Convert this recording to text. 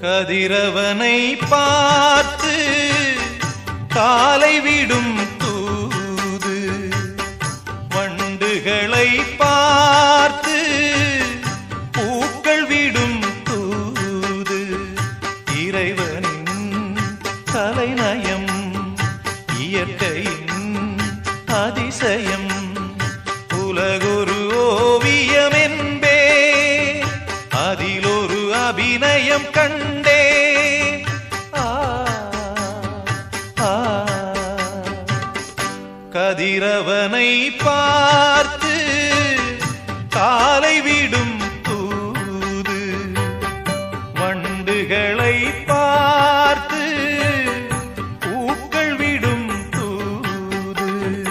கதிரவனை பார்த்து காலை விடும் தூது, வண்டுகளை பார்த்து பூக்கள் விடும் தூது, இறைவனின் கலைநயம் இயற்கையின் அதிசயம், உலகொரு ஓவியம் என்பே அதில் ஒரு அபிநயம் கண்டே. கதிரவனை பார்த்து காலை விடும்